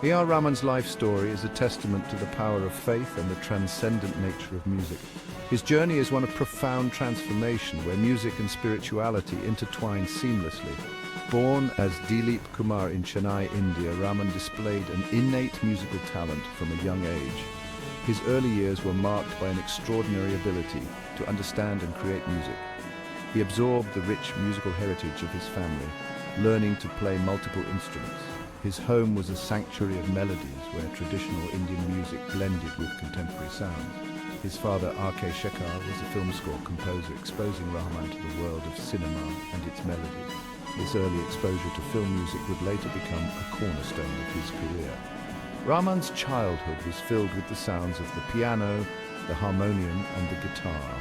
A R Rahman's life story is a testament to the power of faith and the transcendent nature of music. His journey is one of profound transformation where music and spirituality intertwine seamlessly. Born as Dilip Kumar in Chennai, India, Rahman displayed an innate musical talent from a young age. His early years were marked by an extraordinary ability to understand and create music. He absorbed the rich musical heritage of his family, learning to play multiple instruments. His home was a sanctuary of melodies where traditional Indian music blended with contemporary sounds. His father, R. K. Shekhar, was a film score composer, exposing Rahman to the world of cinema and its melodies. This early exposure to film music would later become a cornerstone of his career. Rahman's childhood was filled with the sounds of the piano, the harmonium, and the guitar.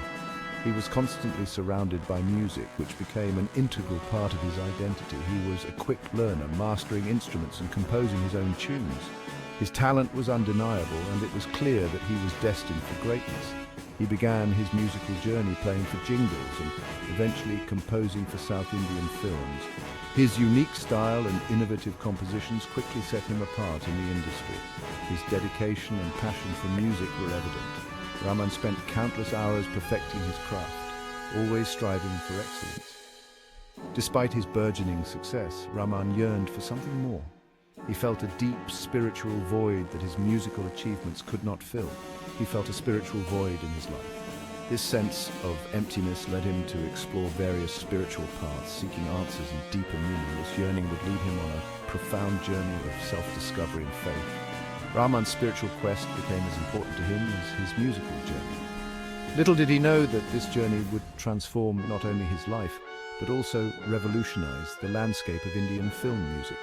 He was constantly surrounded by music, which became an integral part of his identity. He was a quick learner, mastering instruments and composing his own tunes. His talent was undeniable, and it was clear that he was destined for greatness. He began his musical journey playing for jingles and eventually composing for South Indian films. His unique style and innovative compositions quickly set him apart in the industry. His dedication and passion for music were evident. Rahman spent countless hours perfecting his craft, always striving for excellence. Despite his burgeoning success, Rahman yearned for something more. He felt a deep spiritual void that his musical achievements could not fill. He felt a spiritual void in his life. This sense of emptiness led him to explore various spiritual paths, seeking answers and deeper meaning. This yearning would lead him on a profound journey of self-discovery and faith. Rahman's spiritual quest became as important to him as his musical journey. Little did he know that this journey would transform not only his life, but also revolutionize the landscape of Indian film music.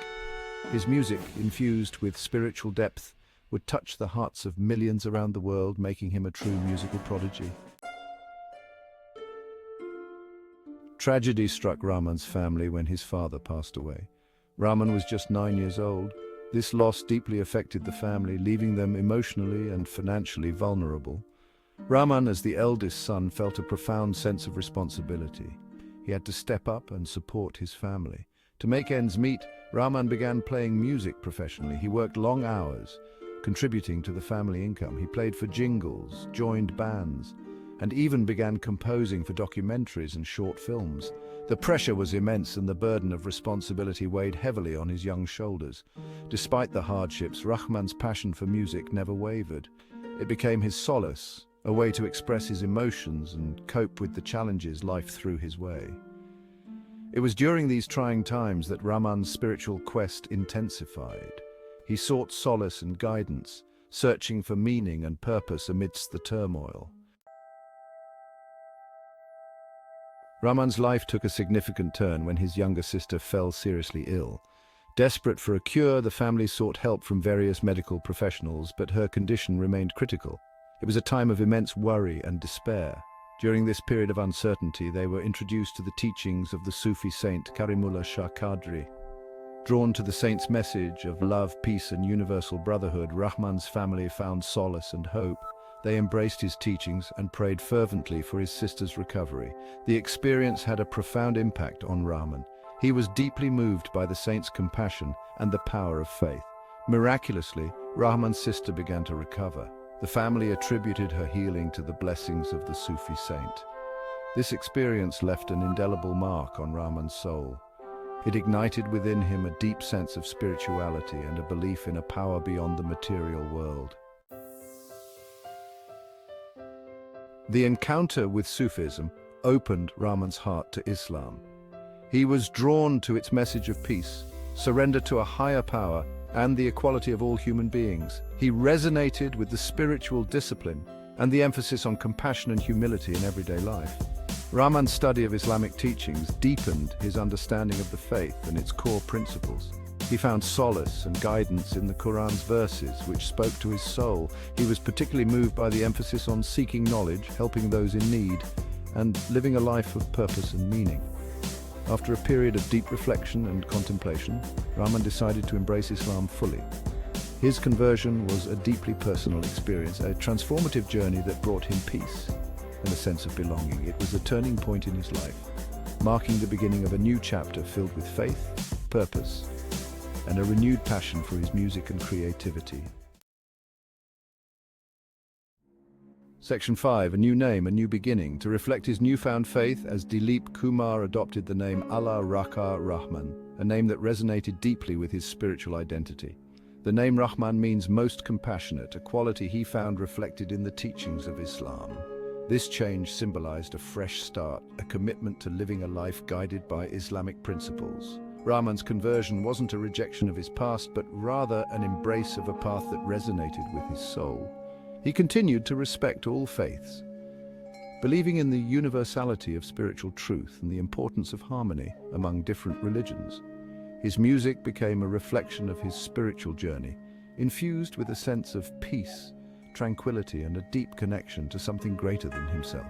His music, infused with spiritual depth, would touch the hearts of millions around the world, making him a true musical prodigy. Tragedy struck Rahman's family when his father passed away. Rahman was just 9 years old. This loss deeply affected the family, leaving them emotionally and financially vulnerable. Rahman, as the eldest son, felt a profound sense of responsibility. He had to step up and support his family. To make ends meet, Rahman began playing music professionally. He worked long hours, contributing to the family income. He played for jingles, joined bands, and even began composing for documentaries and short films. The pressure was immense and the burden of responsibility weighed heavily on his young shoulders. Despite the hardships, Rahman's passion for music never wavered. It became his solace, a way to express his emotions and cope with the challenges life threw his way. It was during these trying times that Rahman's spiritual quest intensified. He sought solace and guidance, searching for meaning and purpose amidst the turmoil. Rahman's life took a significant turn when his younger sister fell seriously ill. Desperate for a cure, the family sought help from various medical professionals, but her condition remained critical. It was a time of immense worry and despair. During this period of uncertainty, they were introduced to the teachings of the Sufi saint Karimullah Shah Qadri. Drawn to the saint's message of love, peace, and universal brotherhood, Rahman's family found solace and hope. They embraced his teachings and prayed fervently for his sister's recovery. The experience had a profound impact on Rahman. He was deeply moved by the saint's compassion and the power of faith. Miraculously, Rahman's sister began to recover. The family attributed her healing to the blessings of the Sufi saint. This experience left an indelible mark on Rahman's soul. It ignited within him a deep sense of spirituality and a belief in a power beyond the material world. The encounter with Sufism opened Rahman's heart to Islam. He was drawn to its message of peace, surrender to a higher power, and the equality of all human beings. He resonated with the spiritual discipline and the emphasis on compassion and humility in everyday life. Rahman's study of Islamic teachings deepened his understanding of the faith and its core principles. He found solace and guidance in the Quran's verses, which spoke to his soul. He was particularly moved by the emphasis on seeking knowledge, helping those in need, and living a life of purpose and meaning. After a period of deep reflection and contemplation, Rahman decided to embrace Islam fully. His conversion was a deeply personal experience, a transformative journey that brought him peace and a sense of belonging. It was a turning point in his life, marking the beginning of a new chapter filled with faith, purpose, and a renewed passion for his music and creativity. Section 5. A new name, a new beginning. To reflect his newfound faith, as Dilip Kumar adopted the name A R Rahman, a name that resonated deeply with his spiritual identity. The name Rahman means most compassionate, a quality he found reflected in the teachings of Islam. This change symbolized a fresh start, a commitment to living a life guided by Islamic principles. Rahman's conversion wasn't a rejection of his past, but rather an embrace of a path that resonated with his soul. He continued to respect all faiths, believing in the universality of spiritual truth and the importance of harmony among different religions. His music became a reflection of his spiritual journey, infused with a sense of peace, tranquility, and a deep connection to something greater than himself.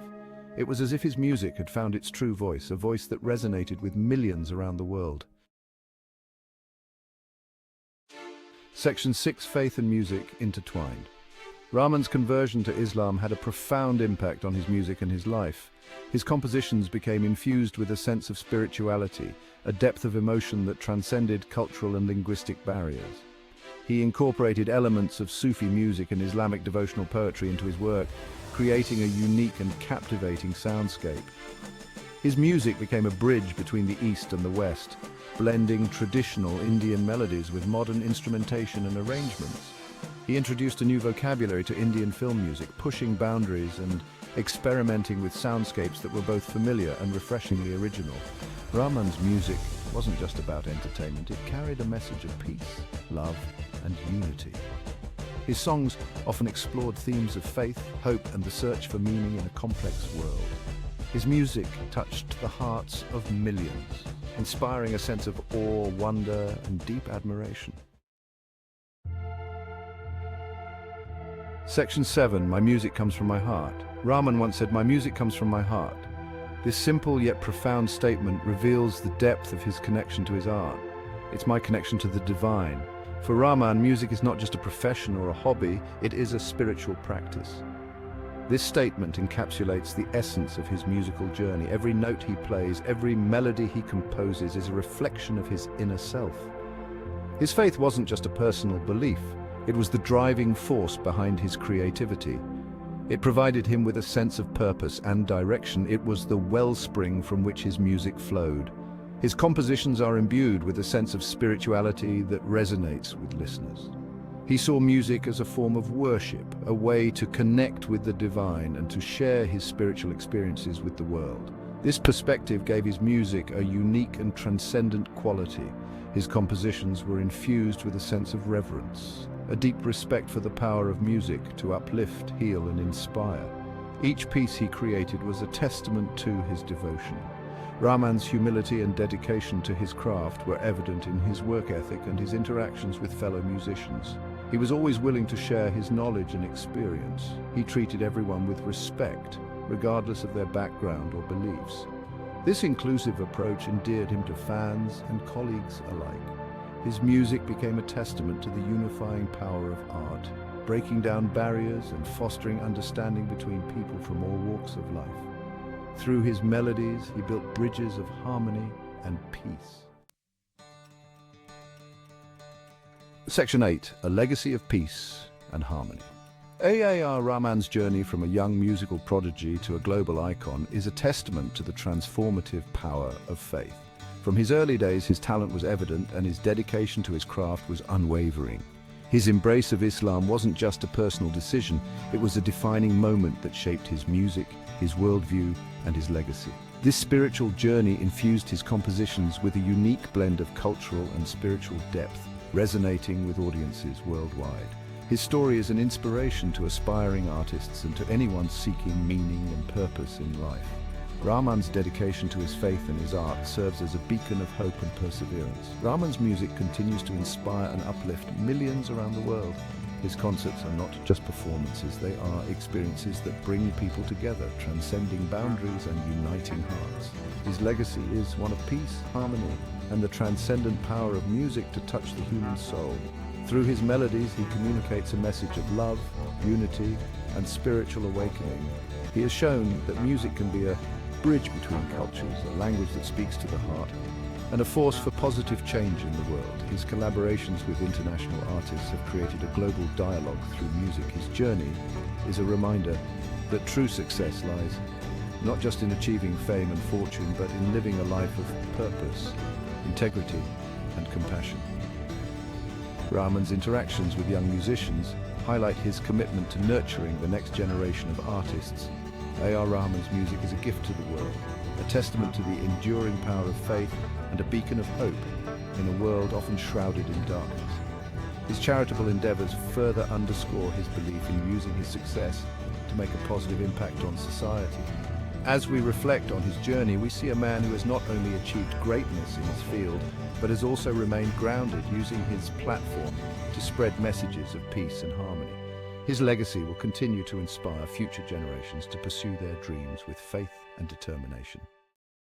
It was as if his music had found its true voice, a voice that resonated with millions around the world. Section 6. Faith and music intertwined. Rahman's conversion to Islam had a profound impact on his music and his life. His compositions became infused with a sense of spirituality, a depth of emotion that transcended cultural and linguistic barriers. He incorporated elements of Sufi music and Islamic devotional poetry into his work, creating a unique and captivating soundscape. His music became a bridge between the East and the West, blending traditional Indian melodies with modern instrumentation and arrangements. He introduced a new vocabulary to Indian film music, pushing boundaries and experimenting with soundscapes that were both familiar and refreshingly original. Rahman's music wasn't just about entertainment, it carried a message of peace, love, and unity. His songs often explored themes of faith, hope, and the search for meaning in a complex world. His music touched the hearts of millions, inspiring a sense of awe, wonder, and deep admiration. Section 7. My music comes from my heart. Rahman once said, "My music comes from my heart." This simple yet profound statement reveals the depth of his connection to his art. It's my connection to the divine. For Rahman, music is not just a profession or a hobby, it is a spiritual practice. This statement encapsulates the essence of his musical journey. Every note he plays, every melody he composes is a reflection of his inner self. His faith wasn't just a personal belief, it was the driving force behind his creativity. It provided him with a sense of purpose and direction. It was the wellspring from which his music flowed. His compositions are imbued with a sense of spirituality that resonates with listeners. He saw music as a form of worship, a way to connect with the divine and to share his spiritual experiences with the world. This perspective gave his music a unique and transcendent quality. His compositions were infused with a sense of reverence, a deep respect for the power of music to uplift, heal, and inspire. Each piece he created was a testament to his devotion. Rahman's humility and dedication to his craft were evident in his work ethic and his interactions with fellow musicians. He was always willing to share his knowledge and experience. He treated everyone with respect, regardless of their background or beliefs. This inclusive approach endeared him to fans and colleagues alike. His music became a testament to the unifying power of art, breaking down barriers and fostering understanding between people from all walks of life. Through his melodies, he built bridges of harmony and peace. Section 8. A legacy of peace and harmony. A R Rahman's journey from a young musical prodigy to a global icon is a testament to the transformative power of faith. From his early days, his talent was evident and his dedication to his craft was unwavering. His embrace of Islam wasn't just a personal decision, it was a defining moment that shaped his music, his worldview, and his legacy. This spiritual journey infused his compositions with a unique blend of cultural and spiritual depth, resonating with audiences worldwide. His story is an inspiration to aspiring artists and to anyone seeking meaning and purpose in life. Rahman's dedication to his faith and his art serves as a beacon of hope and perseverance. Rahman's music continues to inspire and uplift millions around the world. His concerts are not just performances, they are experiences that bring people together, transcending boundaries and uniting hearts. His legacy is one of peace, harmony, and the transcendent power of music to touch the human soul. Through his melodies, he communicates a message of love, unity, and spiritual awakening. He has shown that music can be a bridge between cultures, a language that speaks to the heart, and a force for positive change in the world. His collaborations with international artists have created a global dialogue through music. His journey is a reminder that true success lies not just in achieving fame and fortune, but in living a life of purpose, integrity, and compassion. Rahman's interactions with young musicians highlight his commitment to nurturing the next generation of artists. A R Rahman's music is a gift to the world, a testament to the enduring power of faith and a beacon of hope in a world often shrouded in darkness. His charitable endeavors further underscore his belief in using his success to make a positive impact on society. As we reflect on his journey, we see a man who has not only achieved greatness in his field, but has also remained grounded, using his platform to spread messages of peace and harmony. His legacy will continue to inspire future generations to pursue their dreams with faith and determination.